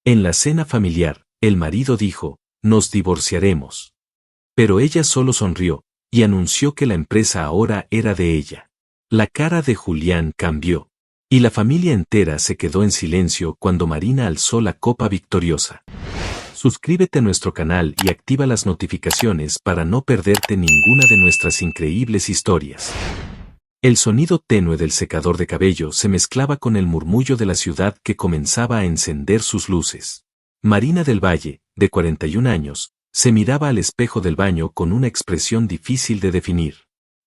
En la cena familiar, el marido dijo, nos divorciaremos. Pero ella solo sonrió, y anunció que la empresa ahora era de ella. La cara de Julián cambió, y la familia entera se quedó en silencio cuando Marina alzó la copa victoriosa. Suscríbete a nuestro canal y activa las notificaciones para no perderte ninguna de nuestras increíbles historias. El sonido tenue del secador de cabello se mezclaba con el murmullo de la ciudad que comenzaba a encender sus luces. Marina del Valle, de 41 años, se miraba al espejo del baño con una expresión difícil de definir.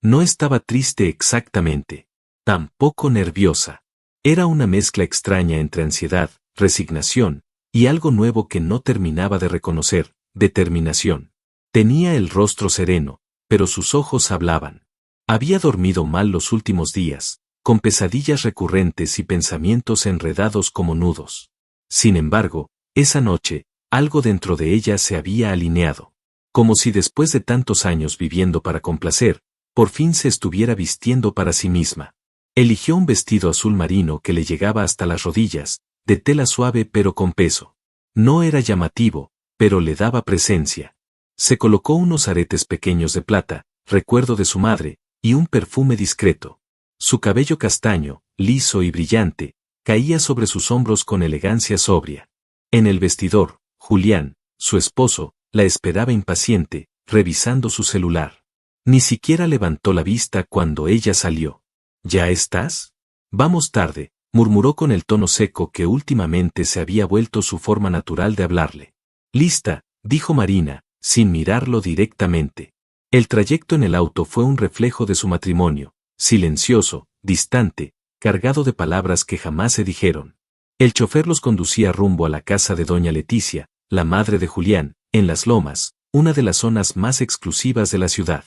No estaba triste exactamente, tampoco nerviosa. Era una mezcla extraña entre ansiedad, resignación, y algo nuevo que no terminaba de reconocer, determinación. Tenía el rostro sereno, pero sus ojos hablaban. Había dormido mal los últimos días, con pesadillas recurrentes y pensamientos enredados como nudos. Sin embargo, esa noche, algo dentro de ella se había alineado. Como si después de tantos años viviendo para complacer, por fin se estuviera vistiendo para sí misma. Eligió un vestido azul marino que le llegaba hasta las rodillas, de tela suave pero con peso. No era llamativo, pero le daba presencia. Se colocó unos aretes pequeños de plata, recuerdo de su madre, y un perfume discreto. Su cabello castaño, liso y brillante, caía sobre sus hombros con elegancia sobria. En el vestidor, Julián, su esposo, la esperaba impaciente, revisando su celular. Ni siquiera levantó la vista cuando ella salió. ¿Ya estás? Vamos tarde, murmuró con el tono seco que últimamente se había vuelto su forma natural de hablarle. Lista, dijo Marina, sin mirarlo directamente. El trayecto en el auto fue un reflejo de su matrimonio, silencioso, distante, cargado de palabras que jamás se dijeron. El chofer los conducía rumbo a la casa de doña Leticia, la madre de Julián, en Las Lomas, una de las zonas más exclusivas de la ciudad.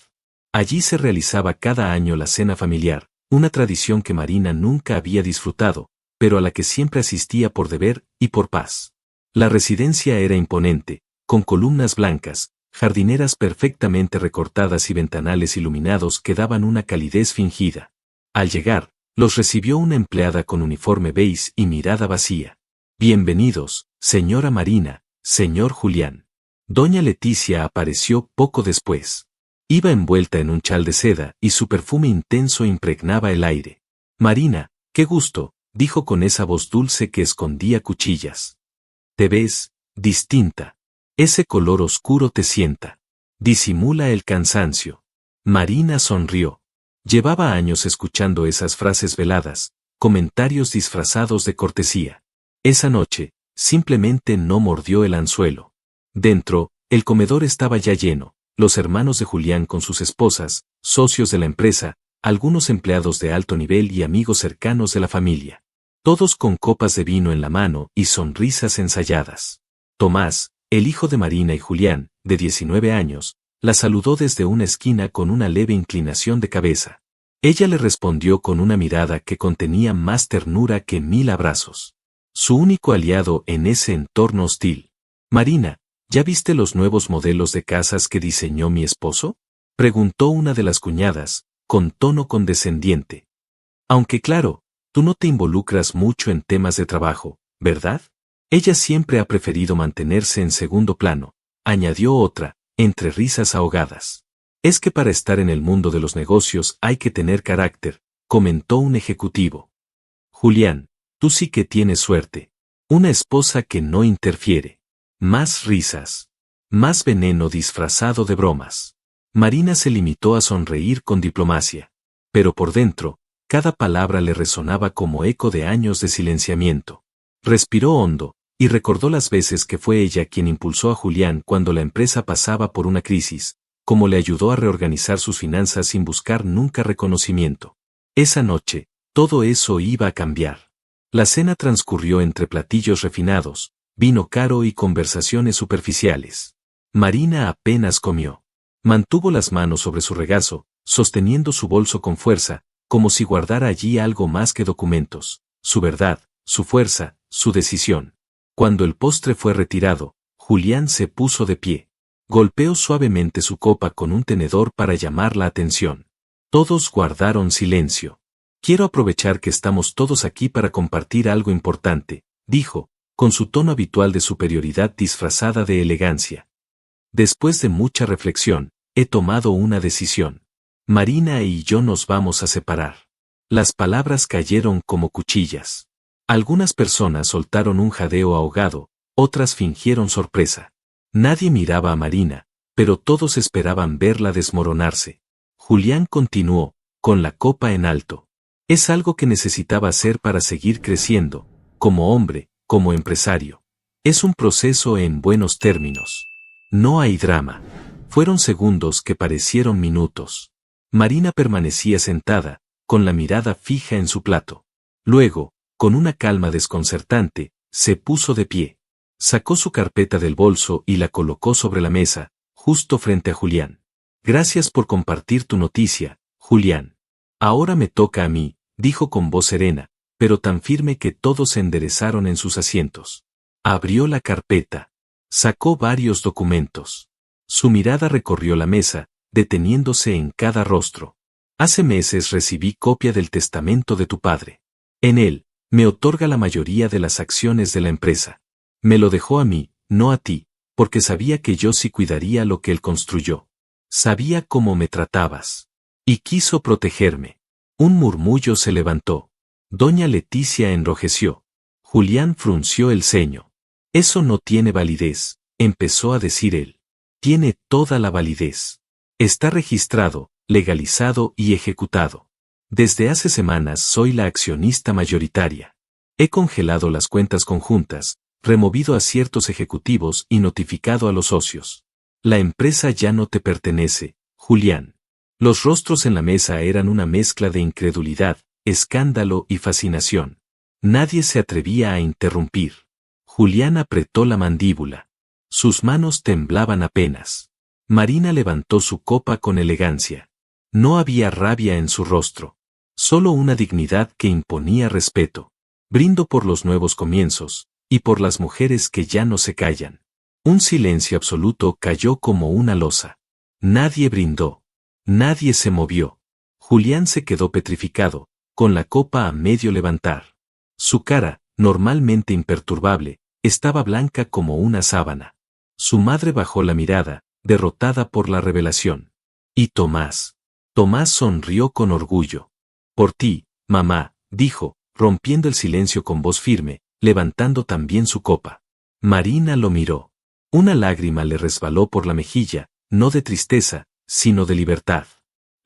Allí se realizaba cada año la cena familiar, una tradición que Marina nunca había disfrutado, pero a la que siempre asistía por deber y por paz. La residencia era imponente, con columnas blancas, jardineras perfectamente recortadas y ventanales iluminados que daban una calidez fingida. Al llegar, los recibió una empleada con uniforme beige y mirada vacía. Bienvenidos, señora Marina, señor Julián. Doña Leticia apareció poco después. Iba envuelta en un chal de seda y su perfume intenso impregnaba el aire. Marina, qué gusto, dijo con esa voz dulce que escondía cuchillas. Te ves distinta. Ese color oscuro te sienta. Disimula el cansancio. Marina sonrió. Llevaba años escuchando esas frases veladas, comentarios disfrazados de cortesía. Esa noche, simplemente no mordió el anzuelo. Dentro, el comedor estaba ya lleno. Los hermanos de Julián con sus esposas, socios de la empresa, algunos empleados de alto nivel y amigos cercanos de la familia. Todos con copas de vino en la mano y sonrisas ensayadas. Tomás, el hijo de Marina y Julián, de 19 años, la saludó desde una esquina con una leve inclinación de cabeza. Ella le respondió con una mirada que contenía más ternura que 1000 abrazos. Su único aliado en ese entorno hostil. Marina, ¿ya viste los nuevos modelos de casas que diseñó mi esposo? Preguntó una de las cuñadas, con tono condescendiente. Aunque claro, tú no te involucras mucho en temas de trabajo, ¿verdad? Ella siempre ha preferido mantenerse en segundo plano, añadió otra, entre risas ahogadas. Es que para estar en el mundo de los negocios hay que tener carácter, comentó un ejecutivo. Julián, tú sí que tienes suerte. Una esposa que no interfiere. Más risas. Más veneno disfrazado de bromas. Marina se limitó a sonreír con diplomacia. Pero por dentro, cada palabra le resonaba como eco de años de silenciamiento. Respiró hondo, y recordó las veces que fue ella quien impulsó a Julián cuando la empresa pasaba por una crisis, como le ayudó a reorganizar sus finanzas sin buscar nunca reconocimiento. Esa noche, todo eso iba a cambiar. La cena transcurrió entre platillos refinados, vino caro y conversaciones superficiales. Marina apenas comió. Mantuvo las manos sobre su regazo, sosteniendo su bolso con fuerza, como si guardara allí algo más que documentos, su verdad, su fuerza, su decisión. Cuando el postre fue retirado, Julián se puso de pie. Golpeó suavemente su copa con un tenedor para llamar la atención. Todos guardaron silencio. Quiero aprovechar que estamos todos aquí para compartir algo importante, dijo, con su tono habitual de superioridad disfrazada de elegancia. Después de mucha reflexión, he tomado una decisión. Marina y yo nos vamos a separar. Las palabras cayeron como cuchillas. Algunas personas soltaron un jadeo ahogado, otras fingieron sorpresa. Nadie miraba a Marina, pero todos esperaban verla desmoronarse. Julián continuó, con la copa en alto. Es algo que necesitaba hacer para seguir creciendo, como hombre, como empresario. Es un proceso en buenos términos. No hay drama. Fueron segundos que parecieron minutos. Marina permanecía sentada, con la mirada fija en su plato. Luego, con una calma desconcertante, se puso de pie. Sacó su carpeta del bolso y la colocó sobre la mesa, justo frente a Julián. Gracias por compartir tu noticia, Julián. Ahora me toca a mí, dijo con voz serena, pero tan firme que todos se enderezaron en sus asientos. Abrió la carpeta. Sacó varios documentos. Su mirada recorrió la mesa, deteniéndose en cada rostro. Hace meses recibí copia del testamento de tu padre. En él, me otorga la mayoría de las acciones de la empresa. Me lo dejó a mí, no a ti, porque sabía que yo sí cuidaría lo que él construyó. Sabía cómo me tratabas. Y quiso protegerme. Un murmullo se levantó. Doña Leticia enrojeció. Julián frunció el ceño. Eso no tiene validez, empezó a decir él. Tiene toda la validez. Está registrado, legalizado y ejecutado. Desde hace semanas soy la accionista mayoritaria. He congelado las cuentas conjuntas, removido a ciertos ejecutivos y notificado a los socios. La empresa ya no te pertenece, Julián. Los rostros en la mesa eran una mezcla de incredulidad, escándalo y fascinación. Nadie se atrevía a interrumpir. Julián apretó la mandíbula. Sus manos temblaban apenas. Marina levantó su copa con elegancia. No había rabia en su rostro. Solo una dignidad que imponía respeto. Brindo por los nuevos comienzos, y por las mujeres que ya no se callan. Un silencio absoluto cayó como una losa. Nadie brindó. Nadie se movió. Julián se quedó petrificado, con la copa a medio levantar. Su cara, normalmente imperturbable, estaba blanca como una sábana. Su madre bajó la mirada, derrotada por la revelación. ¿Y Tomás? Tomás sonrió con orgullo. Por ti, mamá, dijo, rompiendo el silencio con voz firme, levantando también su copa. Marina lo miró. Una lágrima le resbaló por la mejilla, no de tristeza, sino de libertad.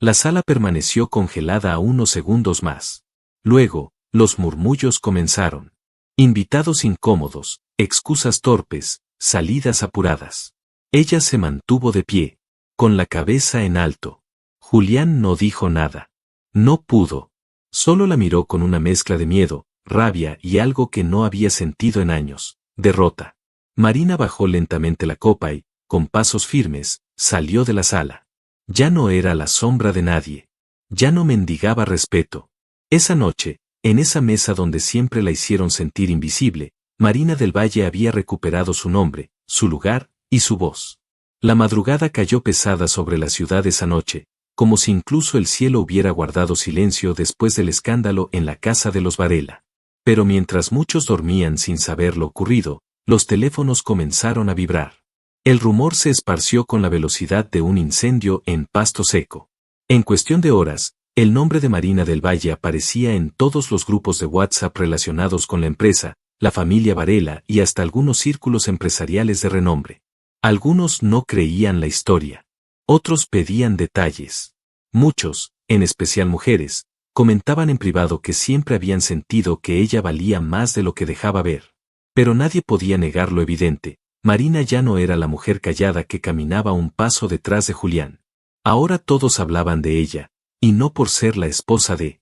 La sala permaneció congelada a unos segundos más. Luego, los murmullos comenzaron. Invitados incómodos, excusas torpes, salidas apuradas. Ella se mantuvo de pie, con la cabeza en alto. Julián no dijo nada. No pudo. Solo la miró con una mezcla de miedo, rabia y algo que no había sentido en años, derrota. Marina bajó lentamente la copa y, con pasos firmes, salió de la sala. Ya no era la sombra de nadie. Ya no mendigaba respeto. Esa noche, en esa mesa donde siempre la hicieron sentir invisible, Marina del Valle había recuperado su nombre, su lugar y su voz. La madrugada cayó pesada sobre la ciudad esa noche, como si incluso el cielo hubiera guardado silencio después del escándalo en la casa de los Varela. Pero mientras muchos dormían sin saber lo ocurrido, los teléfonos comenzaron a vibrar. El rumor se esparció con la velocidad de un incendio en pasto seco. En cuestión de horas, el nombre de Marina del Valle aparecía en todos los grupos de WhatsApp relacionados con la empresa, la familia Varela y hasta algunos círculos empresariales de renombre. Algunos no creían la historia. Otros pedían detalles. Muchos, en especial mujeres, comentaban en privado que siempre habían sentido que ella valía más de lo que dejaba ver. Pero nadie podía negar lo evidente. Marina ya no era la mujer callada que caminaba un paso detrás de Julián. Ahora todos hablaban de ella, y no por ser la esposa de.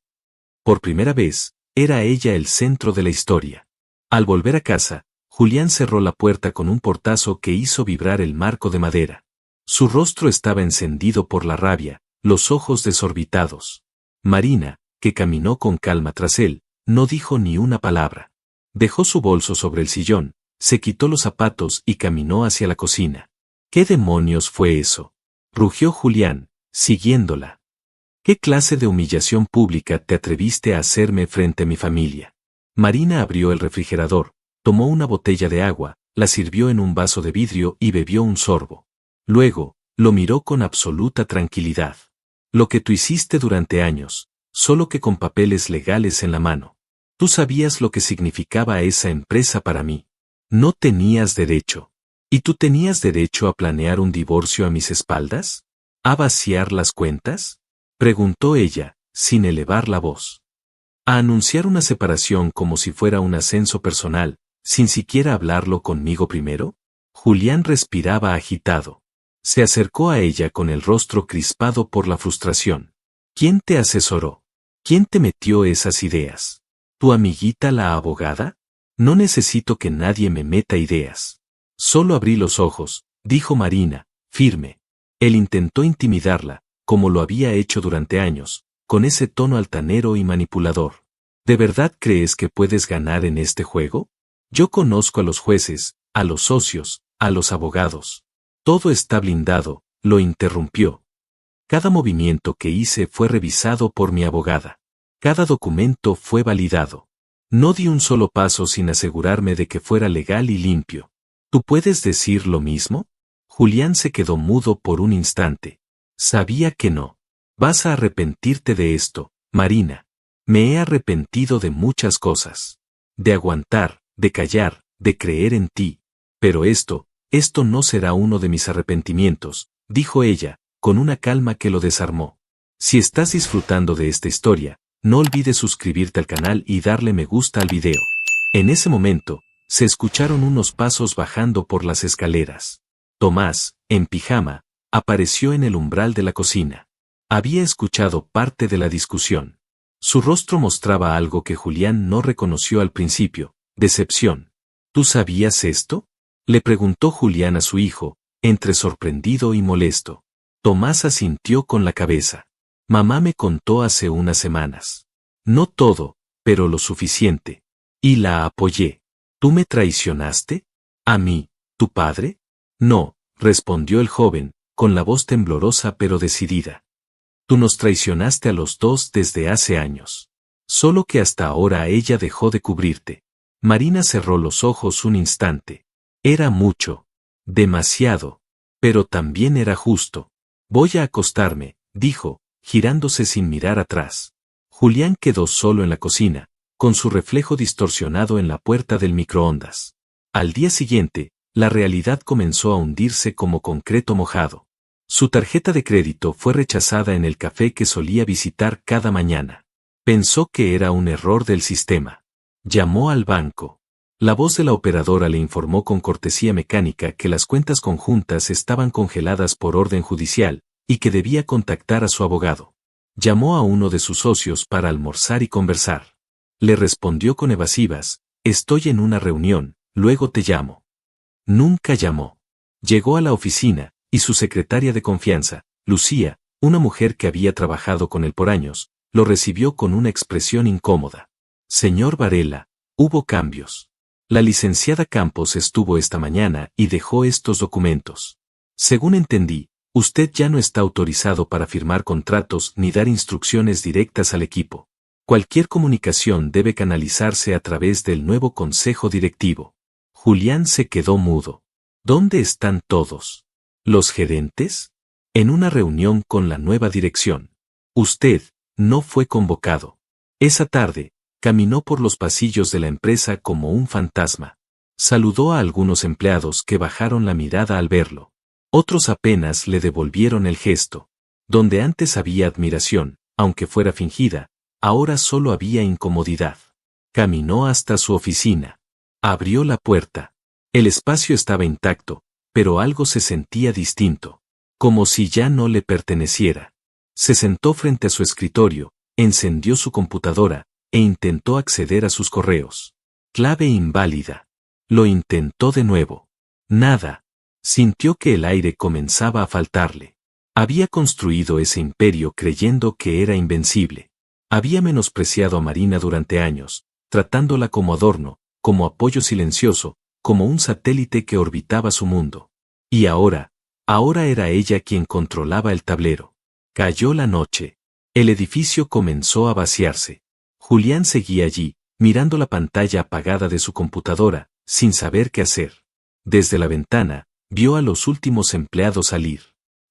Por primera vez, era ella el centro de la historia. Al volver a casa, Julián cerró la puerta con un portazo que hizo vibrar el marco de madera. Su rostro estaba encendido por la rabia, los ojos desorbitados. Marina, que caminó con calma tras él, no dijo ni una palabra. Dejó su bolso sobre el sillón, se quitó los zapatos y caminó hacia la cocina. ¿Qué demonios fue eso? Rugió Julián, siguiéndola. ¿Qué clase de humillación pública te atreviste a hacerme frente a mi familia? Marina abrió el refrigerador, Tomó una botella de agua, la sirvió en un vaso de vidrio y bebió un sorbo. Luego, lo miró con absoluta tranquilidad. Lo que tú hiciste durante años, solo que con papeles legales en la mano. Tú sabías lo que significaba esa empresa para mí. No tenías derecho. ¿Y tú tenías derecho a planear un divorcio a mis espaldas? ¿A vaciar las cuentas? Preguntó ella, sin elevar la voz. A anunciar una separación como si fuera un ascenso personal, sin siquiera hablarlo conmigo primero. Julián respiraba agitado. Se acercó a ella con el rostro crispado por la frustración. ¿Quién te asesoró? ¿Quién te metió esas ideas? ¿Tu amiguita la abogada? No necesito que nadie me meta ideas. Solo abrí los ojos, dijo Marina, firme. Él intentó intimidarla, como lo había hecho durante años, con ese tono altanero y manipulador. ¿De verdad crees que puedes ganar en este juego? Yo conozco a los jueces, a los socios, a los abogados. Todo está blindado, lo interrumpió. Cada movimiento que hice fue revisado por mi abogada. Cada documento fue validado. No di un solo paso sin asegurarme de que fuera legal y limpio. ¿Tú puedes decir lo mismo? Julián se quedó mudo por un instante. Sabía que no. Vas a arrepentirte de esto, Marina. Me he arrepentido de muchas cosas. De aguantar, de callar, de creer en ti. Pero esto no será uno de mis arrepentimientos, dijo ella, con una calma que lo desarmó. Si estás disfrutando de esta historia, no olvides suscribirte al canal y darle me gusta al video. En ese momento, se escucharon unos pasos bajando por las escaleras. Tomás, en pijama, apareció en el umbral de la cocina. Había escuchado parte de la discusión. Su rostro mostraba algo que Julián no reconoció al principio, decepción. ¿Tú sabías esto? Le preguntó Julián a su hijo, entre sorprendido y molesto. Tomás asintió con la cabeza. Mamá me contó hace unas semanas. No todo, pero lo suficiente. Y la apoyé. ¿Tú me traicionaste? ¿A mí, tu padre? No, respondió el joven, con la voz temblorosa pero decidida. Tú nos traicionaste a los dos desde hace años. Solo que hasta ahora ella dejó de cubrirte. Marina cerró los ojos un instante. Era mucho. Demasiado. Pero también era justo. Voy a acostarme, dijo, girándose sin mirar atrás. Julián quedó solo en la cocina, con su reflejo distorsionado en la puerta del microondas. Al día siguiente, la realidad comenzó a hundirse como concreto mojado. Su tarjeta de crédito fue rechazada en el café que solía visitar cada mañana. Pensó que era un error del sistema. Llamó al banco. La voz de la operadora le informó con cortesía mecánica que las cuentas conjuntas estaban congeladas por orden judicial y que debía contactar a su abogado. Llamó a uno de sus socios para almorzar y conversar. Le respondió con evasivas, estoy en una reunión, luego te llamo. Nunca llamó. Llegó a la oficina, y su secretaria de confianza, Lucía, una mujer que había trabajado con él por años, lo recibió con una expresión incómoda. Señor Varela, hubo cambios. La licenciada Campos estuvo esta mañana y dejó estos documentos. Según entendí, usted ya no está autorizado para firmar contratos ni dar instrucciones directas al equipo. Cualquier comunicación debe canalizarse a través del nuevo consejo directivo. Julián se quedó mudo. ¿Dónde están todos? ¿Los gerentes? En una reunión con la nueva dirección. Usted no fue convocado. Esa tarde, caminó por los pasillos de la empresa como un fantasma. Saludó a algunos empleados que bajaron la mirada al verlo. Otros apenas le devolvieron el gesto. Donde antes había admiración, aunque fuera fingida, ahora solo había incomodidad. Caminó hasta su oficina. Abrió la puerta. El espacio estaba intacto, pero algo se sentía distinto. Como si ya no le perteneciera. Se sentó frente a su escritorio, encendió su computadora, e intentó acceder a sus correos. Clave inválida. Lo intentó de nuevo. Nada. Sintió que el aire comenzaba a faltarle. Había construido ese imperio creyendo que era invencible. Había menospreciado a Marina durante años, tratándola como adorno, como apoyo silencioso, como un satélite que orbitaba su mundo. Y ahora era ella quien controlaba el tablero. Cayó la noche. El edificio comenzó a vaciarse. Julián seguía allí, mirando la pantalla apagada de su computadora, sin saber qué hacer. Desde la ventana, vio a los últimos empleados salir.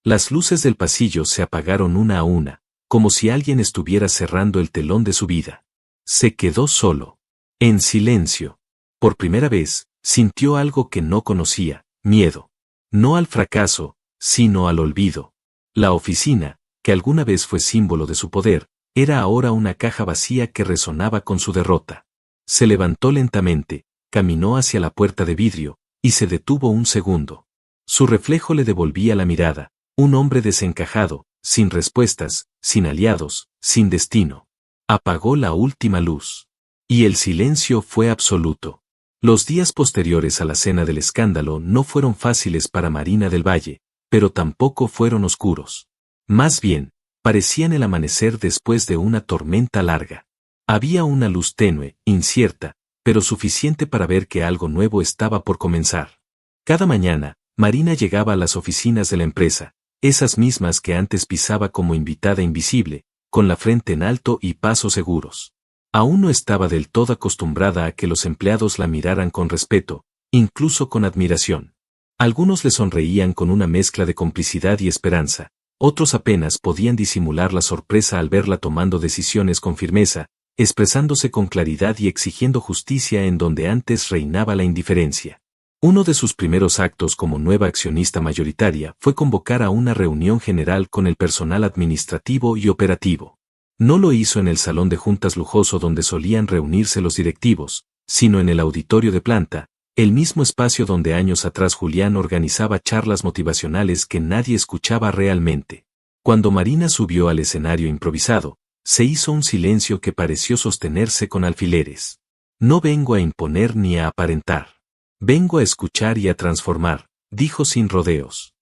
Las luces del pasillo se apagaron una a una, como si alguien estuviera cerrando el telón de su vida. Se quedó solo. En silencio. Por primera vez, sintió algo que no conocía, miedo. No al fracaso, sino al olvido. La oficina, que alguna vez fue símbolo de su poder, era ahora una caja vacía que resonaba con su derrota. Se levantó lentamente, caminó hacia la puerta de vidrio, y se detuvo un segundo. Su reflejo le devolvía la mirada, un hombre desencajado, sin respuestas, sin aliados, sin destino. Apagó la última luz. Y el silencio fue absoluto. Los días posteriores a la cena del escándalo no fueron fáciles para Marina del Valle, pero tampoco fueron oscuros. Más bien, parecían el amanecer después de una tormenta larga. Había una luz tenue, incierta, pero suficiente para ver que algo nuevo estaba por comenzar. Cada mañana, Marina llegaba a las oficinas de la empresa, esas mismas que antes pisaba como invitada invisible, con la frente en alto y pasos seguros. Aún no estaba del todo acostumbrada a que los empleados la miraran con respeto, incluso con admiración. Algunos le sonreían con una mezcla de complicidad y esperanza, otros apenas podían disimular la sorpresa al verla tomando decisiones con firmeza, expresándose con claridad y exigiendo justicia en donde antes reinaba la indiferencia. Uno de sus primeros actos como nueva accionista mayoritaria fue convocar a una reunión general con el personal administrativo y operativo. No lo hizo en el salón de juntas lujoso donde solían reunirse los directivos, sino en el auditorio de planta, el mismo espacio donde años atrás Julián organizaba charlas motivacionales que nadie escuchaba realmente. Cuando Marina subió al escenario improvisado, se hizo un silencio que pareció sostenerse con alfileres. No vengo a imponer ni a aparentar. Vengo a escuchar y a transformar, dijo sin rodeos.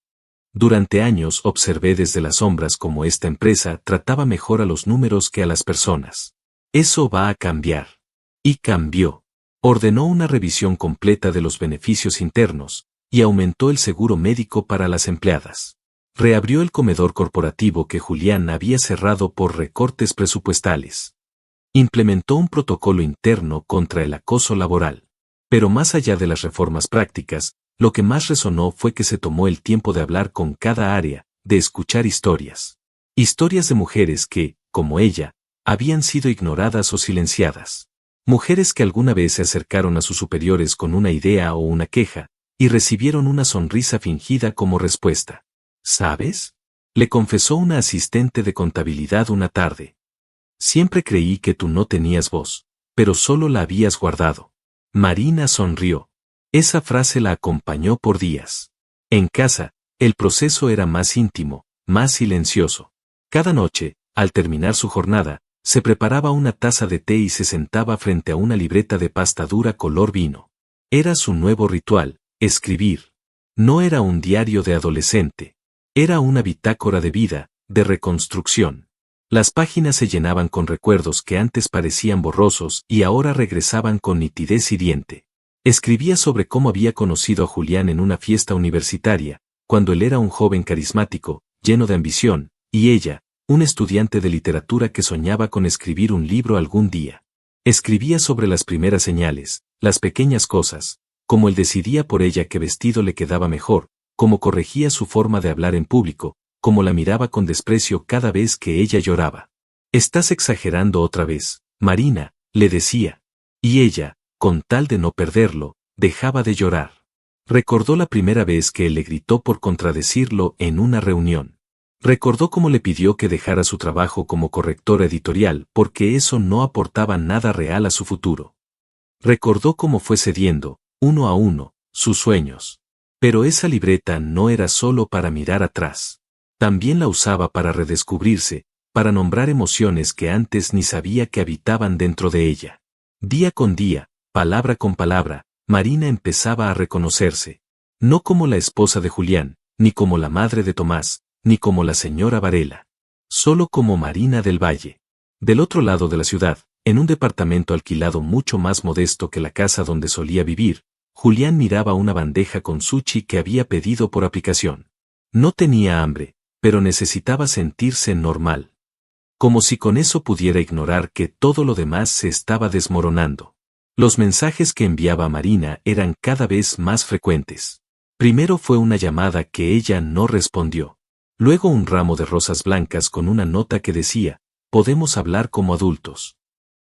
Durante años observé desde las sombras cómo esta empresa trataba mejor a los números que a las personas. Eso va a cambiar. Y cambió. Ordenó una revisión completa de los beneficios internos, y aumentó el seguro médico para las empleadas. Reabrió el comedor corporativo que Julián había cerrado por recortes presupuestales. Implementó un protocolo interno contra el acoso laboral. Pero más allá de las reformas prácticas, lo que más resonó fue que se tomó el tiempo de hablar con cada área, de escuchar historias. Historias de mujeres que, como ella, habían sido ignoradas o silenciadas. Mujeres que alguna vez se acercaron a sus superiores con una idea o una queja, y recibieron una sonrisa fingida como respuesta. ¿Sabes?, le confesó una asistente de contabilidad una tarde. Siempre creí que tú no tenías voz, pero solo la habías guardado. Marina sonrió. Esa frase la acompañó por días. En casa, el proceso era más íntimo, más silencioso. Cada noche, al terminar su jornada, se preparaba una taza de té y se sentaba frente a una libreta de pasta dura color vino. Era su nuevo ritual, escribir. No era un diario de adolescente. Era una bitácora de vida, de reconstrucción. Las páginas se llenaban con recuerdos que antes parecían borrosos y ahora regresaban con nitidez hiriente. Escribía sobre cómo había conocido a Julián en una fiesta universitaria, cuando él era un joven carismático, lleno de ambición, y ella, un estudiante de literatura que soñaba con escribir un libro algún día. Escribía sobre las primeras señales, las pequeñas cosas, cómo él decidía por ella qué vestido le quedaba mejor, cómo corregía su forma de hablar en público, cómo la miraba con desprecio cada vez que ella lloraba. «Estás exagerando otra vez, Marina», le decía. Y ella, con tal de no perderlo, dejaba de llorar. Recordó la primera vez que él le gritó por contradecirlo en una reunión. Recordó cómo le pidió que dejara su trabajo como correctora editorial porque eso no aportaba nada real a su futuro. Recordó cómo fue cediendo, uno a uno, sus sueños. Pero esa libreta no era solo para mirar atrás. También la usaba para redescubrirse, para nombrar emociones que antes ni sabía que habitaban dentro de ella. Día con día, palabra con palabra, Marina empezaba a reconocerse. No como la esposa de Julián, ni como la madre de Tomás, ni como la señora Varela. Solo como Marina del Valle. Del otro lado de la ciudad, en un departamento alquilado mucho más modesto que la casa donde solía vivir, Julián miraba una bandeja con sushi que había pedido por aplicación. No tenía hambre, pero necesitaba sentirse normal. Como si con eso pudiera ignorar que todo lo demás se estaba desmoronando. Los mensajes que enviaba a Marina eran cada vez más frecuentes. Primero fue una llamada que ella no respondió. Luego un ramo de rosas blancas con una nota que decía, podemos hablar como adultos.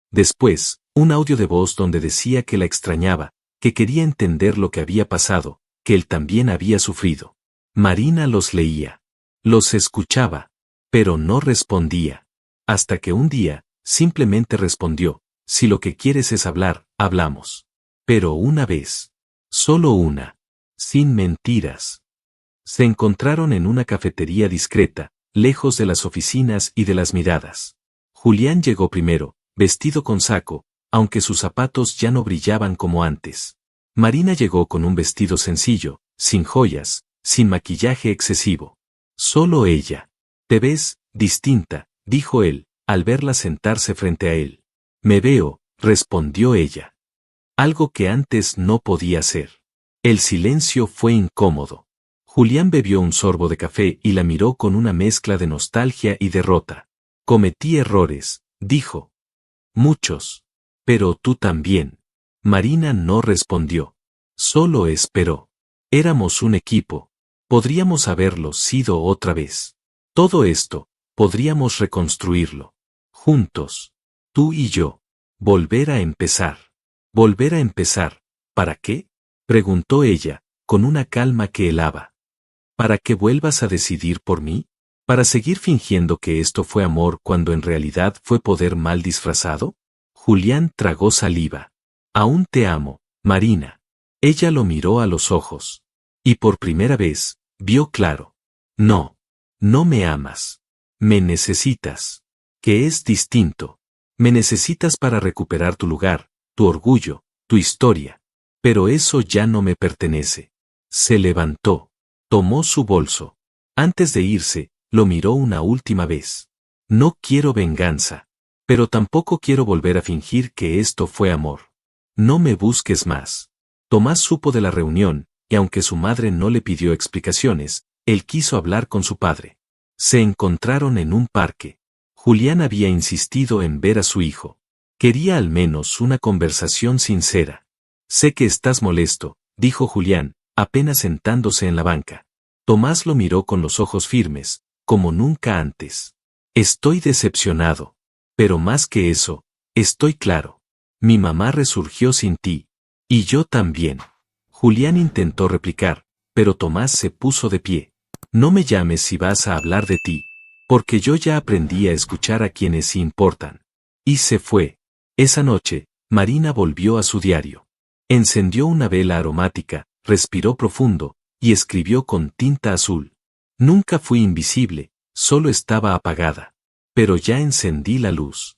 Después, un audio de voz donde decía que la extrañaba, que quería entender lo que había pasado, que él también había sufrido. Marina los leía. Los escuchaba, pero no respondía. Hasta que un día, simplemente respondió, si lo que quieres es hablar, hablamos. Pero una vez. Solo una. Sin mentiras. Se encontraron en una cafetería discreta, lejos de las oficinas y de las miradas. Julián llegó primero, vestido con saco, aunque sus zapatos ya no brillaban como antes. Marina llegó con un vestido sencillo, sin joyas, sin maquillaje excesivo. Solo ella. Te ves distinta, dijo él, al verla sentarse frente a él. Me veo, respondió ella. Algo que antes no podía hacer. El silencio fue incómodo. Julián bebió un sorbo de café y la miró con una mezcla de nostalgia y derrota. Cometí errores, dijo. Muchos. Pero tú también. Marina no respondió. Solo esperó. Éramos un equipo. Podríamos haberlo sido otra vez. Todo esto, podríamos reconstruirlo. Juntos. Tú y yo. Volver a empezar. ¿Volver a empezar? ¿Para qué? Preguntó ella, con una calma que helaba. ¿Para que vuelvas a decidir por mí? ¿Para seguir fingiendo que esto fue amor cuando en realidad fue poder mal disfrazado? Julián tragó saliva. Aún te amo, Marina. Ella lo miró a los ojos. Y por primera vez, vio claro. No. No me amas. Me necesitas. Que es distinto. Me necesitas para recuperar tu lugar, tu orgullo, tu historia. Pero eso ya no me pertenece. Se levantó. Tomó su bolso. Antes de irse, lo miró una última vez. No quiero venganza. Pero tampoco quiero volver a fingir que esto fue amor. No me busques más. Tomás supo de la reunión, y aunque su madre no le pidió explicaciones, él quiso hablar con su padre. Se encontraron en un parque. Julián había insistido en ver a su hijo. Quería al menos una conversación sincera. Sé que estás molesto, dijo Julián, apenas sentándose en la banca. Tomás lo miró con los ojos firmes, como nunca antes. Estoy decepcionado. Pero más que eso, estoy claro. Mi mamá resurgió sin ti. Y yo también. Julián intentó replicar, pero Tomás se puso de pie. No me llames si vas a hablar de ti, porque yo ya aprendí a escuchar a quienes sí importan. Y se fue. Esa noche, Marina volvió a su diario. Encendió una vela aromática, respiró profundo, y escribió con tinta azul. Nunca fui invisible, solo estaba apagada. Pero ya encendí la luz.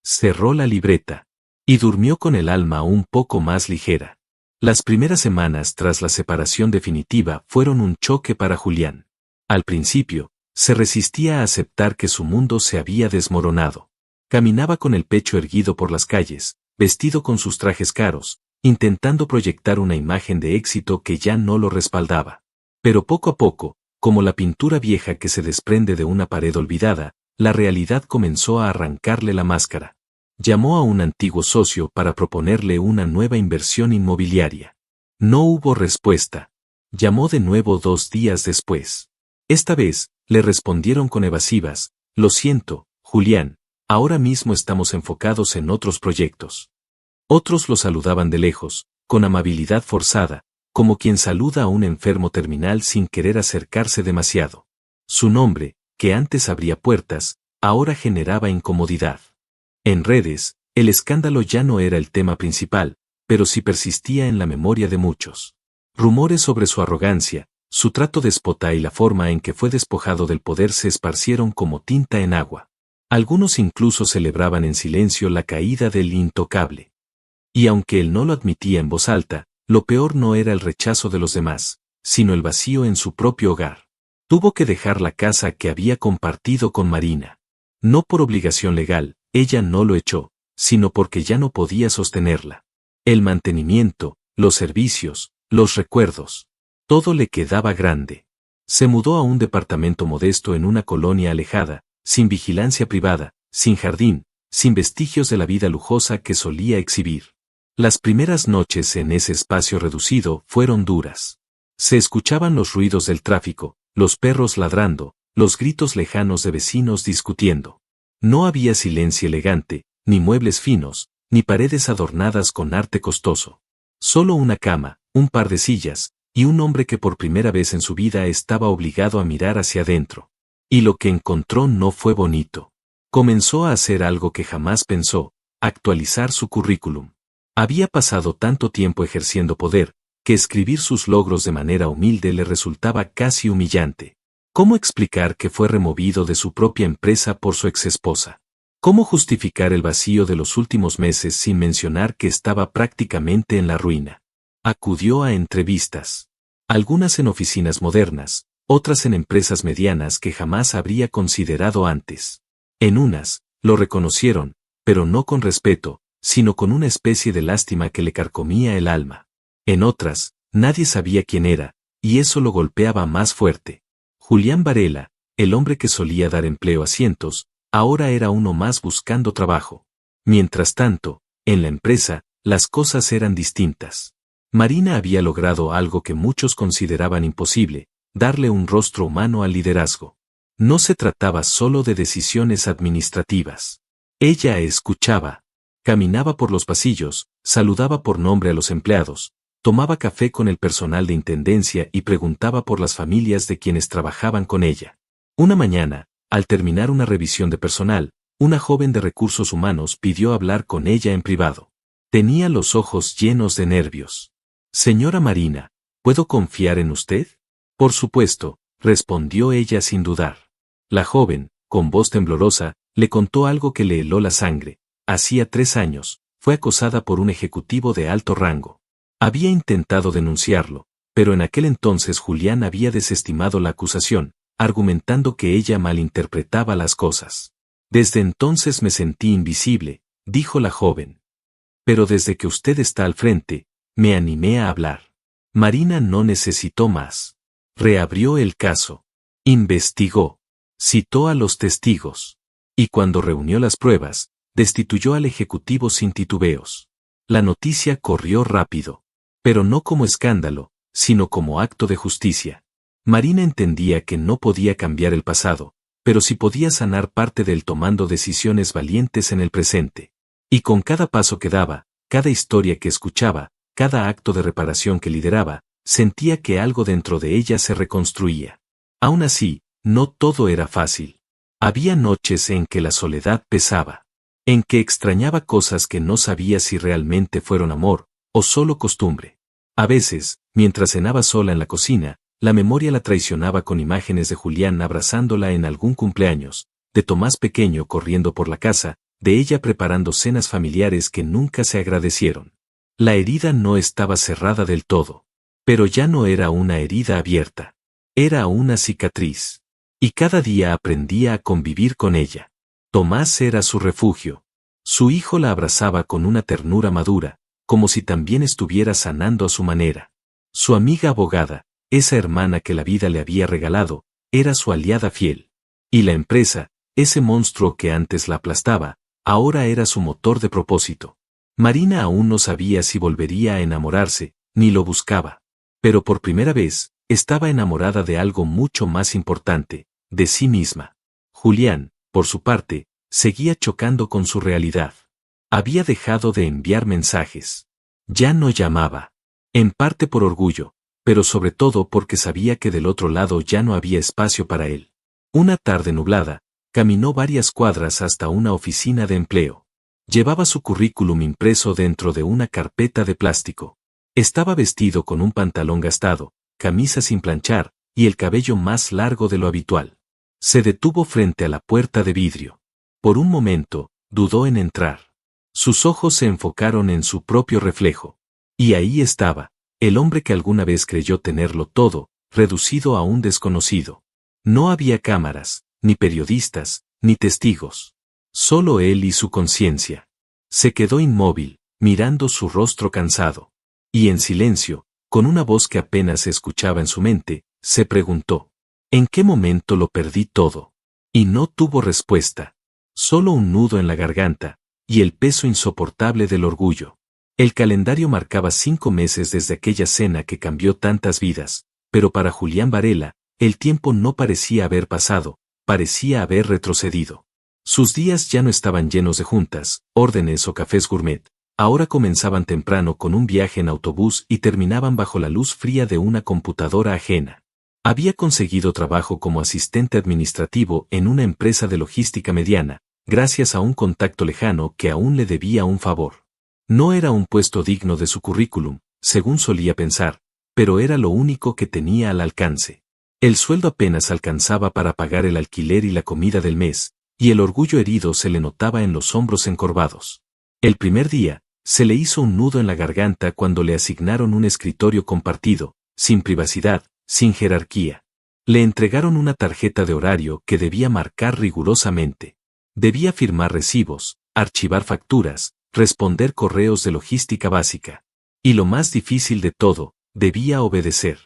Cerró la libreta. Y durmió con el alma un poco más ligera. Las primeras semanas tras la separación definitiva fueron un choque para Julián. Al principio, se resistía a aceptar que su mundo se había desmoronado. Caminaba con el pecho erguido por las calles, vestido con sus trajes caros, intentando proyectar una imagen de éxito que ya no lo respaldaba. Pero poco a poco, como la pintura vieja que se desprende de una pared olvidada, la realidad comenzó a arrancarle la máscara. Llamó a un antiguo socio para proponerle una nueva inversión inmobiliaria. No hubo respuesta. Llamó de nuevo 2 días después. Esta vez, le respondieron con evasivas, lo siento, Julián, ahora mismo estamos enfocados en otros proyectos. Otros lo saludaban de lejos, con amabilidad forzada, como quien saluda a un enfermo terminal sin querer acercarse demasiado. Su nombre, que antes abría puertas, ahora generaba incomodidad. En redes, el escándalo ya no era el tema principal, pero sí persistía en la memoria de muchos. Rumores sobre su arrogancia, su trato déspota y la forma en que fue despojado del poder se esparcieron como tinta en agua. Algunos incluso celebraban en silencio la caída del intocable. Y aunque él no lo admitía en voz alta, lo peor no era el rechazo de los demás, sino el vacío en su propio hogar. Tuvo que dejar la casa que había compartido con Marina. No por obligación legal, ella no lo echó, sino porque ya no podía sostenerla. El mantenimiento, los servicios, los recuerdos, todo le quedaba grande. Se mudó a un departamento modesto en una colonia alejada, sin vigilancia privada, sin jardín, sin vestigios de la vida lujosa que solía exhibir. Las primeras noches en ese espacio reducido fueron duras. Se escuchaban los ruidos del tráfico, los perros ladrando, los gritos lejanos de vecinos discutiendo. No había silencio elegante, ni muebles finos, ni paredes adornadas con arte costoso. Solo una cama, un par de sillas, y un hombre que por primera vez en su vida estaba obligado a mirar hacia adentro. Y lo que encontró no fue bonito. Comenzó a hacer algo que jamás pensó, actualizar su currículum. Había pasado tanto tiempo ejerciendo poder, que escribir sus logros de manera humilde le resultaba casi humillante. ¿Cómo explicar que fue removido de su propia empresa por su exesposa? ¿Cómo justificar el vacío de los últimos meses sin mencionar que estaba prácticamente en la ruina? Acudió a entrevistas. Algunas en oficinas modernas, otras en empresas medianas que jamás habría considerado antes. En unas, lo reconocieron, pero no con respeto, sino con una especie de lástima que le carcomía el alma. En otras, nadie sabía quién era, y eso lo golpeaba más fuerte. Julián Varela, el hombre que solía dar empleo a cientos, ahora era uno más buscando trabajo. Mientras tanto, en la empresa, las cosas eran distintas. Marina había logrado algo que muchos consideraban imposible, darle un rostro humano al liderazgo. No se trataba solo de decisiones administrativas. Ella escuchaba. Caminaba por los pasillos, saludaba por nombre a los empleados, tomaba café con el personal de intendencia y preguntaba por las familias de quienes trabajaban con ella. Una mañana, al terminar una revisión de personal, una joven de recursos humanos pidió hablar con ella en privado. Tenía los ojos llenos de nervios. «Señora Marina, ¿puedo confiar en usted?» «Por supuesto», respondió ella sin dudar. La joven, con voz temblorosa, le contó algo que le heló la sangre. Hacía 3 años, fue acosada por un ejecutivo de alto rango. Había intentado denunciarlo, pero en aquel entonces Julián había desestimado la acusación, argumentando que ella malinterpretaba las cosas. «Desde entonces me sentí invisible», dijo la joven. «Pero desde que usted está al frente, me animé a hablar». Marina no necesitó más. Reabrió el caso. Investigó. Citó a los testigos. Y cuando reunió las pruebas, destituyó al ejecutivo sin titubeos. La noticia corrió rápido. Pero no como escándalo, sino como acto de justicia. Marina entendía que no podía cambiar el pasado, pero sí podía sanar parte del tomando decisiones valientes en el presente. Y con cada paso que daba, cada historia que escuchaba, cada acto de reparación que lideraba, sentía que algo dentro de ella se reconstruía. Aún así, no todo era fácil. Había noches en que la soledad pesaba. En que extrañaba cosas que no sabía si realmente fueron amor, o solo costumbre. A veces, mientras cenaba sola en la cocina, la memoria la traicionaba con imágenes de Julián abrazándola en algún cumpleaños, de Tomás pequeño corriendo por la casa, de ella preparando cenas familiares que nunca se agradecieron. La herida no estaba cerrada del todo. Pero ya no era una herida abierta. Era una cicatriz. Y cada día aprendía a convivir con ella. Tomás era su refugio. Su hijo la abrazaba con una ternura madura, como si también estuviera sanando a su manera. Su amiga abogada, esa hermana que la vida le había regalado, era su aliada fiel. Y la empresa, ese monstruo que antes la aplastaba, ahora era su motor de propósito. Marina aún no sabía si volvería a enamorarse, ni lo buscaba. Pero por primera vez, estaba enamorada de algo mucho más importante, de sí misma. Julián, por su parte, seguía chocando con su realidad. Había dejado de enviar mensajes. Ya no llamaba. En parte por orgullo, pero sobre todo porque sabía que del otro lado ya no había espacio para él. Una tarde nublada, caminó varias cuadras hasta una oficina de empleo. Llevaba su currículum impreso dentro de una carpeta de plástico. Estaba vestido con un pantalón gastado, camisa sin planchar, y el cabello más largo de lo habitual. Se detuvo frente a la puerta de vidrio. Por un momento, dudó en entrar. Sus ojos se enfocaron en su propio reflejo. Y ahí estaba, el hombre que alguna vez creyó tenerlo todo, reducido a un desconocido. No había cámaras, ni periodistas, ni testigos. Solo él y su conciencia. Se quedó inmóvil, mirando su rostro cansado. Y en silencio, con una voz que apenas se escuchaba en su mente, se preguntó: ¿en qué momento lo perdí todo? Y no tuvo respuesta. Solo un nudo en la garganta, y el peso insoportable del orgullo. El calendario marcaba 5 meses desde aquella cena que cambió tantas vidas, pero para Julián Varela, el tiempo no parecía haber pasado, parecía haber retrocedido. Sus días ya no estaban llenos de juntas, órdenes o cafés gourmet, ahora comenzaban temprano con un viaje en autobús y terminaban bajo la luz fría de una computadora ajena. Había conseguido trabajo como asistente administrativo en una empresa de logística mediana, gracias a un contacto lejano que aún le debía un favor. No era un puesto digno de su currículum, según solía pensar, pero era lo único que tenía al alcance. El sueldo apenas alcanzaba para pagar el alquiler y la comida del mes, y el orgullo herido se le notaba en los hombros encorvados. El primer día, se le hizo un nudo en la garganta cuando le asignaron un escritorio compartido, sin privacidad, sin jerarquía. Le entregaron una tarjeta de horario que debía marcar rigurosamente. Debía firmar recibos, archivar facturas, responder correos de logística básica. Y lo más difícil de todo, debía obedecer.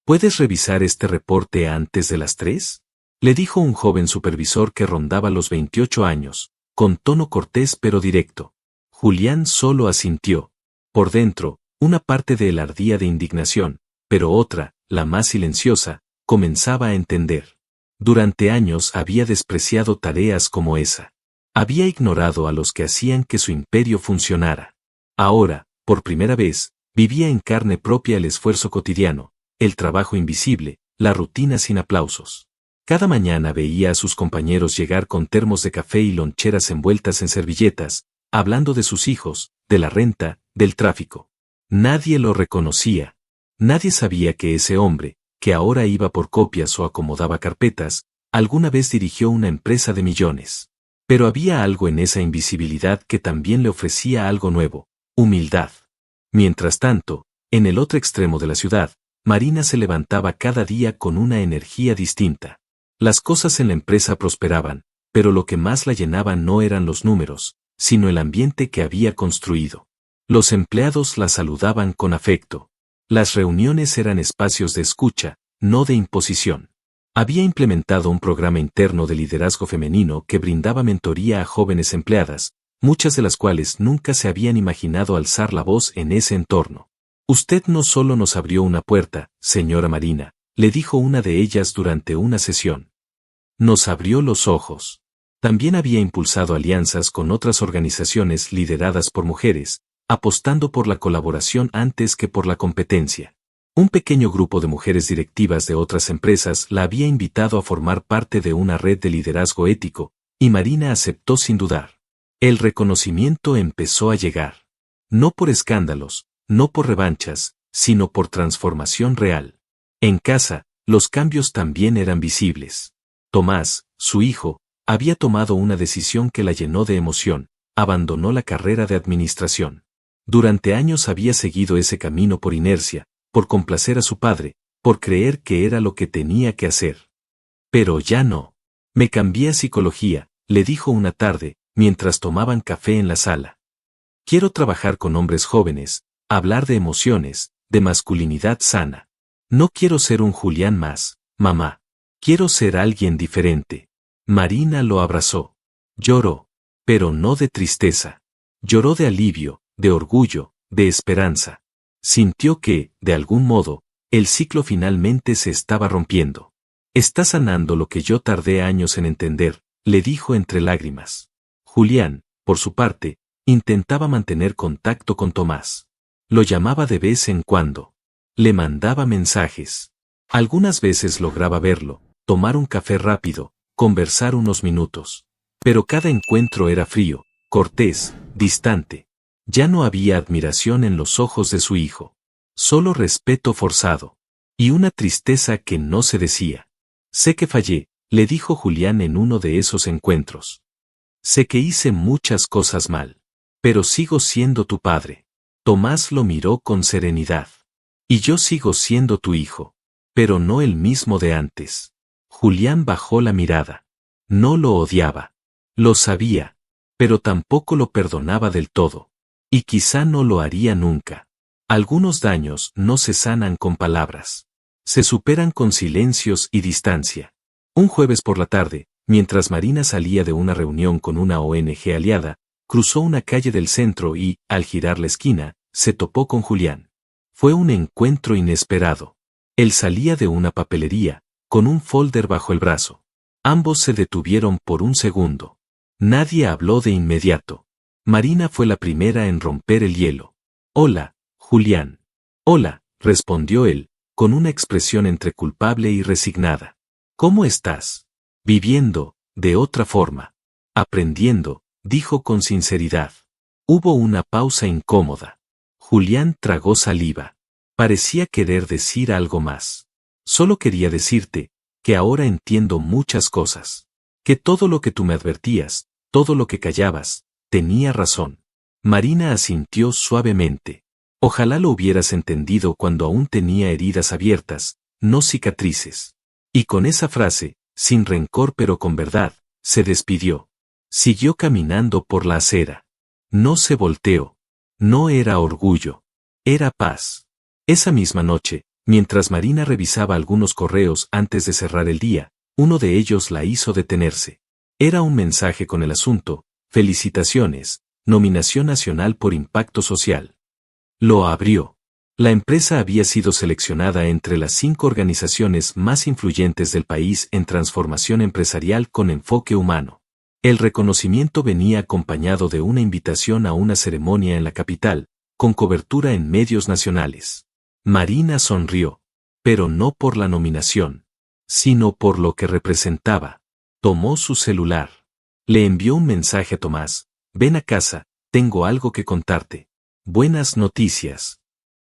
¿Puedes revisar este reporte antes de las 3? Le dijo un joven supervisor que rondaba los 28 años, con tono cortés pero directo. Julián solo asintió. Por dentro, una parte de él ardía de indignación, pero otra, la más silenciosa, comenzaba a entender. Durante años había despreciado tareas como esa. Había ignorado a los que hacían que su imperio funcionara. Ahora, por primera vez, vivía en carne propia el esfuerzo cotidiano, el trabajo invisible, la rutina sin aplausos. Cada mañana veía a sus compañeros llegar con termos de café y loncheras envueltas en servilletas, hablando de sus hijos, de la renta, del tráfico. Nadie lo reconocía. Nadie sabía que ese hombre, que ahora iba por copias o acomodaba carpetas, alguna vez dirigió una empresa de millones. Pero había algo en esa invisibilidad que también le ofrecía algo nuevo, humildad. Mientras tanto, en el otro extremo de la ciudad, Marina se levantaba cada día con una energía distinta. Las cosas en la empresa prosperaban, pero lo que más la llenaba no eran los números, sino el ambiente que había construido. Los empleados la saludaban con afecto. Las reuniones eran espacios de escucha, no de imposición. Había implementado un programa interno de liderazgo femenino que brindaba mentoría a jóvenes empleadas, muchas de las cuales nunca se habían imaginado alzar la voz en ese entorno. Usted no solo nos abrió una puerta, señora Marina, le dijo una de ellas durante una sesión. Nos abrió los ojos. También había impulsado alianzas con otras organizaciones lideradas por mujeres, apostando por la colaboración antes que por la competencia. Un pequeño grupo de mujeres directivas de otras empresas la había invitado a formar parte de una red de liderazgo ético, y Marina aceptó sin dudar. El reconocimiento empezó a llegar. No por escándalos, no por revanchas, sino por transformación real. En casa, los cambios también eran visibles. Tomás, su hijo, había tomado una decisión que la llenó de emoción, abandonó la carrera de administración. Durante años había seguido ese camino por inercia, por complacer a su padre, por creer que era lo que tenía que hacer. Pero ya no. Me cambié a psicología, le dijo una tarde, mientras tomaban café en la sala. Quiero trabajar con hombres jóvenes, hablar de emociones, de masculinidad sana. No quiero ser un Julián más, mamá. Quiero ser alguien diferente. Marina lo abrazó. Lloró, pero no de tristeza. Lloró de alivio, de orgullo, de esperanza. Sintió que, de algún modo, el ciclo finalmente se estaba rompiendo. Está sanando lo que yo tardé años en entender, le dijo entre lágrimas. Julián, por su parte, intentaba mantener contacto con Tomás. Lo llamaba de vez en cuando. Le mandaba mensajes. Algunas veces lograba verlo, tomar un café rápido, conversar unos minutos. Pero cada encuentro era frío, cortés, distante. Ya no había admiración en los ojos de su hijo. Solo respeto forzado. Y una tristeza que no se decía. Sé que fallé, le dijo Julián en uno de esos encuentros. Sé que hice muchas cosas mal. Pero sigo siendo tu padre. Tomás lo miró con serenidad. Y yo sigo siendo tu hijo. Pero no el mismo de antes. Julián bajó la mirada. No lo odiaba. Lo sabía. Pero tampoco lo perdonaba del todo. Y quizá no lo haría nunca. Algunos daños no se sanan con palabras. Se superan con silencios y distancia. Un jueves por la tarde, mientras Marina salía de una reunión con una ONG aliada, cruzó una calle del centro y, al girar la esquina, se topó con Julián. Fue un encuentro inesperado. Él salía de una papelería, con un folder bajo el brazo. Ambos se detuvieron por un segundo. Nadie habló de inmediato. Marina fue la primera en romper el hielo. «Hola, Julián». «Hola», respondió él, con una expresión entre culpable y resignada. «¿Cómo estás?» «Viviendo, de otra forma. Aprendiendo», dijo con sinceridad. Hubo una pausa incómoda. Julián tragó saliva. Parecía querer decir algo más. «Solo quería decirte que ahora entiendo muchas cosas. Que todo lo que tú me advertías, todo lo que callabas, tenía razón». Marina asintió suavemente. «Ojalá lo hubieras entendido cuando aún tenía heridas abiertas, no cicatrices». Y con esa frase, sin rencor pero con verdad, se despidió. Siguió caminando por la acera. No se volteó. No era orgullo. Era paz. Esa misma noche, mientras Marina revisaba algunos correos antes de cerrar el día, uno de ellos la hizo detenerse. Era un mensaje con el asunto: «Felicitaciones, nominación nacional por impacto social». Lo abrió. La empresa había sido seleccionada entre las 5 organizaciones más influyentes del país en transformación empresarial con enfoque humano. El reconocimiento venía acompañado de una invitación a una ceremonia en la capital, con cobertura en medios nacionales. Marina sonrió, pero no por la nominación, sino por lo que representaba. Tomó su celular. Le envió un mensaje a Tomás: «Ven a casa, tengo algo que contarte. Buenas noticias».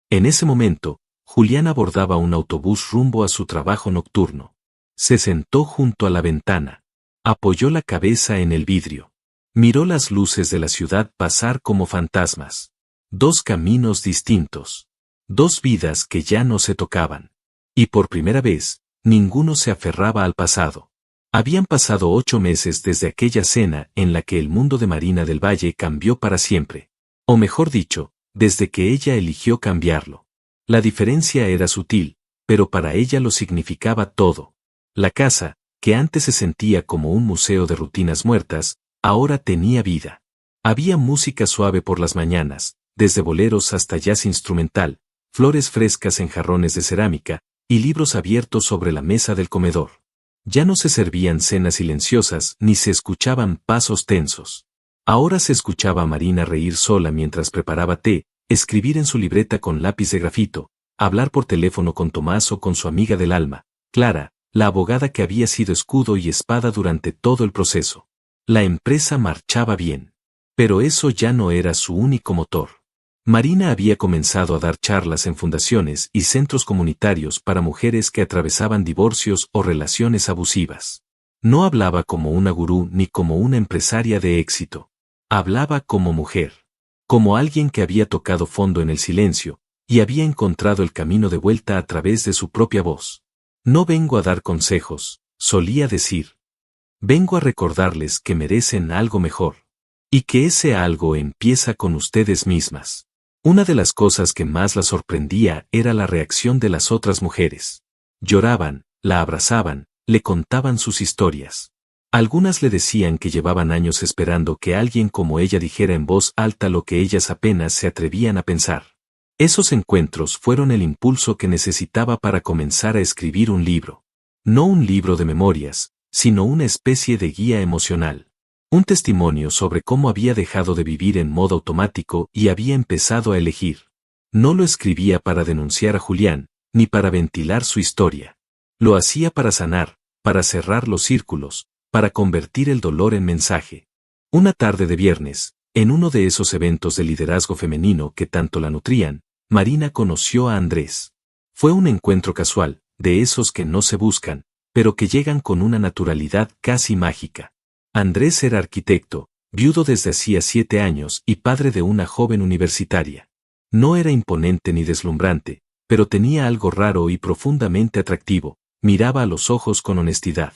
En ese momento, Julián abordaba un autobús rumbo a su trabajo nocturno. Se sentó junto a la ventana. Apoyó la cabeza en el vidrio. Miró las luces de la ciudad pasar como fantasmas. 2 caminos distintos. 2 vidas que ya no se tocaban. Y por primera vez, ninguno se aferraba al pasado. Habían pasado 8 meses desde aquella cena en la que el mundo de Marina del Valle cambió para siempre. O mejor dicho, desde que ella eligió cambiarlo. La diferencia era sutil, pero para ella lo significaba todo. La casa, que antes se sentía como un museo de rutinas muertas, ahora tenía vida. Había música suave por las mañanas, desde boleros hasta jazz instrumental, flores frescas en jarrones de cerámica, y libros abiertos sobre la mesa del comedor. Ya no se servían cenas silenciosas ni se escuchaban pasos tensos. Ahora se escuchaba a Marina reír sola mientras preparaba té, escribir en su libreta con lápiz de grafito, hablar por teléfono con Tomás o con su amiga del alma, Clara, la abogada que había sido escudo y espada durante todo el proceso. La empresa marchaba bien. Pero eso ya no era su único motor. Marina había comenzado a dar charlas en fundaciones y centros comunitarios para mujeres que atravesaban divorcios o relaciones abusivas. No hablaba como una gurú ni como una empresaria de éxito. Hablaba como mujer. Como alguien que había tocado fondo en el silencio, y había encontrado el camino de vuelta a través de su propia voz. «No vengo a dar consejos», solía decir. «Vengo a recordarles que merecen algo mejor. Y que ese algo empieza con ustedes mismas». Una de las cosas que más la sorprendía era la reacción de las otras mujeres. Lloraban, la abrazaban, le contaban sus historias. Algunas le decían que llevaban años esperando que alguien como ella dijera en voz alta lo que ellas apenas se atrevían a pensar. Esos encuentros fueron el impulso que necesitaba para comenzar a escribir un libro. No un libro de memorias, sino una especie de guía emocional. Un testimonio sobre cómo había dejado de vivir en modo automático y había empezado a elegir. No lo escribía para denunciar a Julián, ni para ventilar su historia. Lo hacía para sanar, para cerrar los círculos, para convertir el dolor en mensaje. Una tarde de viernes, en uno de esos eventos de liderazgo femenino que tanto la nutrían, Marina conoció a Andrés. Fue un encuentro casual, de esos que no se buscan, pero que llegan con una naturalidad casi mágica. Andrés era arquitecto, viudo desde hacía 7 años y padre de una joven universitaria. No era imponente ni deslumbrante, pero tenía algo raro y profundamente atractivo, miraba a los ojos con honestidad.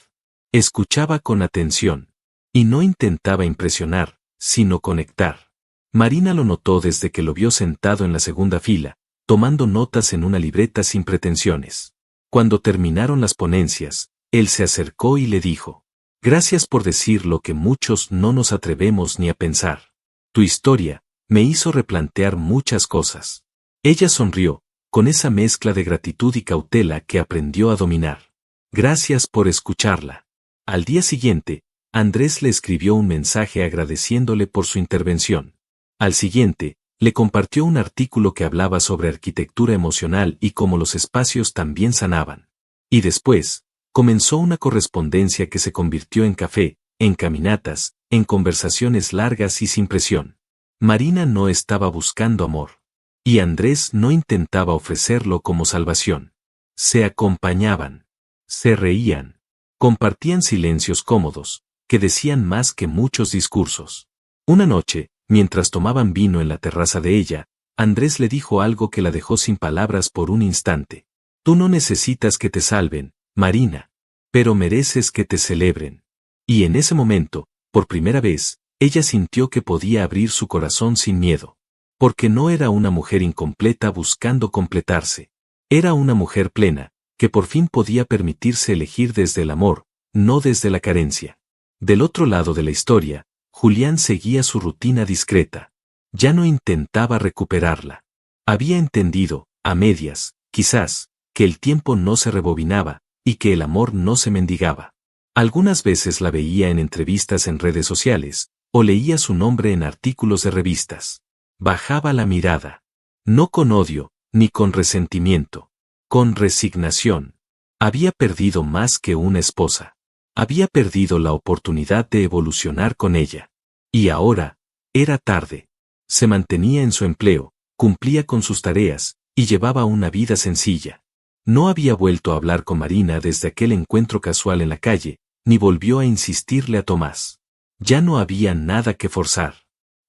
Escuchaba con atención. Y no intentaba impresionar, sino conectar. Marina lo notó desde que lo vio sentado en la segunda fila, tomando notas en una libreta sin pretensiones. Cuando terminaron las ponencias, él se acercó y le dijo: «Gracias por decir lo que muchos no nos atrevemos ni a pensar. Tu historia, Me hizo replantear muchas cosas. Ella sonrió, con esa mezcla de gratitud y cautela que aprendió a dominar. Gracias por escucharla. Al día siguiente, Andrés le escribió un mensaje agradeciéndole por su intervención. Al siguiente, le compartió un artículo que hablaba sobre arquitectura emocional y cómo los espacios también sanaban. Y después, comenzó una correspondencia que se convirtió en café, en caminatas, en conversaciones largas y sin presión. Marina no estaba buscando amor. Y Andrés no intentaba ofrecerlo como salvación. Se acompañaban. Se reían. Compartían silencios cómodos, que decían más que muchos discursos. Una noche, mientras tomaban vino en la terraza de ella, Andrés le dijo algo que la dejó sin palabras por un instante. Tú no necesitas que te salven, Marina, pero mereces que te celebren. Y en ese momento, por primera vez, ella sintió que podía abrir su corazón sin miedo. Porque no era una mujer incompleta buscando completarse. Era una mujer plena, que por fin podía permitirse elegir desde el amor, no desde la carencia. Del otro lado de la historia, Julián seguía su rutina discreta. Ya no intentaba recuperarla. Había entendido, a medias, quizás, que el tiempo no se rebobinaba, y que el amor no se mendigaba. Algunas veces la veía en entrevistas en redes sociales, o leía su nombre en artículos de revistas. Bajaba la mirada. No con odio, ni con resentimiento. Con resignación. Había perdido más que una esposa. Había perdido la oportunidad de evolucionar con ella. Y ahora, era tarde. Se mantenía en su empleo, cumplía con sus tareas, y llevaba una vida sencilla. No había vuelto a hablar con Marina desde aquel encuentro casual en la calle, ni volvió a insistirle a Tomás. Ya no había nada que forzar.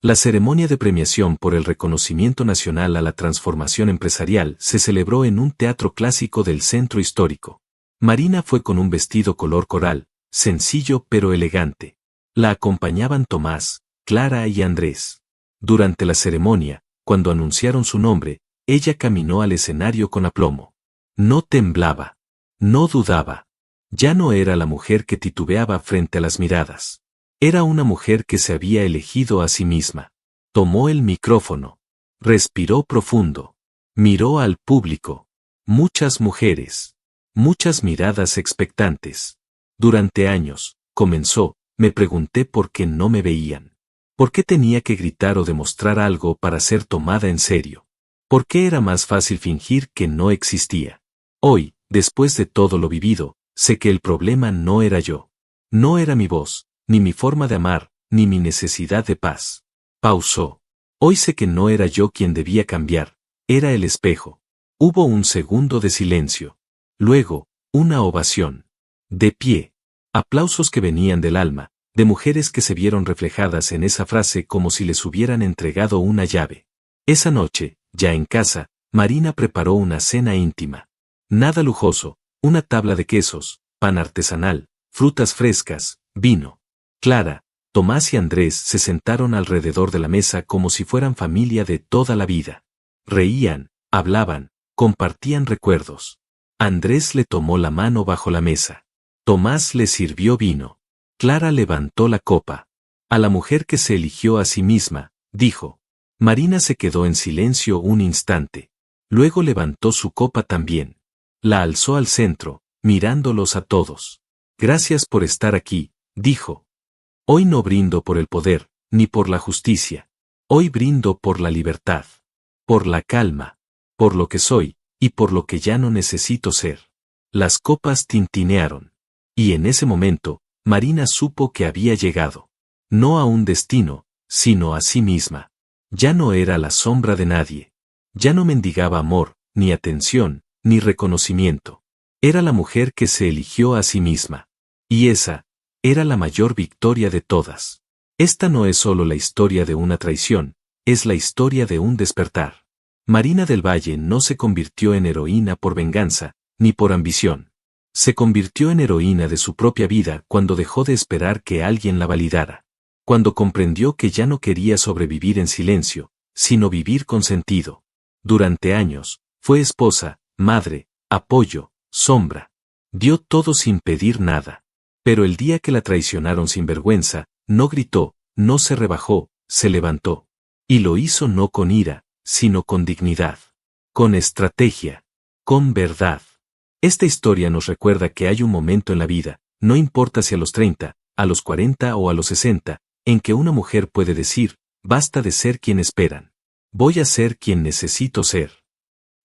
La ceremonia de premiación por el reconocimiento nacional a la transformación empresarial se celebró en un teatro clásico del centro histórico. Marina fue con un vestido color coral, sencillo pero elegante. La acompañaban Tomás, Clara y Andrés. Durante la ceremonia, cuando anunciaron su nombre, ella caminó al escenario con aplomo. No temblaba. No dudaba. Ya no era la mujer que titubeaba frente a las miradas. Era una mujer que se había elegido a sí misma. Tomó el micrófono. Respiró profundo. Miró al público. Muchas mujeres. Muchas miradas expectantes. Durante años, comenzó, me pregunté por qué no me veían. ¿Por qué tenía que gritar o demostrar algo para ser tomada en serio? ¿Por qué era más fácil fingir que no existía? Hoy, después de todo lo vivido, sé que el problema no era yo. No era mi voz, ni mi forma de amar, ni mi necesidad de paz. Pausó. Hoy sé que no era yo quien debía cambiar, era el espejo. Hubo un segundo de silencio. Luego, una ovación. De pie. Aplausos que venían del alma, de mujeres que se vieron reflejadas en esa frase como si les hubieran entregado una llave. Esa noche, ya en casa, Marina preparó una cena íntima. Nada lujoso, una tabla de quesos, pan artesanal, frutas frescas, vino. Clara, Tomás y Andrés se sentaron alrededor de la mesa como si fueran familia de toda la vida. Reían, hablaban, compartían recuerdos. Andrés le tomó la mano bajo la mesa. Tomás le sirvió vino. Clara levantó la copa. A la mujer que se eligió a sí misma, dijo. Marina se quedó en silencio un instante. Luego levantó su copa también. La alzó al centro, mirándolos a todos. Gracias por estar aquí, dijo. Hoy no brindo por el poder, ni por la justicia. Hoy brindo por la libertad. Por la calma. Por lo que soy, y por lo que ya no necesito ser. Las copas tintinearon. Y en ese momento, Marina supo que había llegado. No a un destino, sino a sí misma. Ya no era la sombra de nadie. Ya no mendigaba amor, ni atención, ni reconocimiento. Era la mujer que se eligió a sí misma. Y esa, era la mayor victoria de todas. Esta no es solo la historia de una traición, es la historia de un despertar. Marina del Valle no se convirtió en heroína por venganza, ni por ambición. Se convirtió en heroína de su propia vida cuando dejó de esperar que alguien la validara. Cuando comprendió que ya no quería sobrevivir en silencio, sino vivir con sentido. Durante años, fue esposa, madre, apoyo, sombra. Dio todo sin pedir nada. Pero el día que la traicionaron sin vergüenza, no gritó, no se rebajó, se levantó. Y lo hizo no con ira, sino con dignidad, con estrategia, con verdad. Esta historia nos recuerda que hay un momento en la vida, no importa si a los 30, a los 40 o a los 60, en que una mujer puede decir, basta de ser quien esperan. Voy a ser quien necesito ser.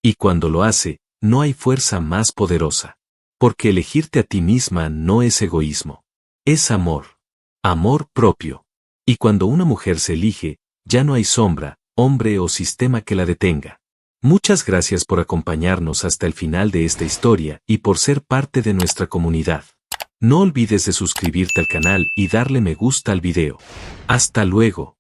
Y cuando lo hace, no hay fuerza más poderosa. Porque elegirte a ti misma no es egoísmo. Es amor. Amor propio. Y cuando una mujer se elige, ya no hay sombra, hombre o sistema que la detenga. Muchas gracias por acompañarnos hasta el final de esta historia y por ser parte de nuestra comunidad. No olvides de suscribirte al canal y darle me gusta al video. Hasta luego.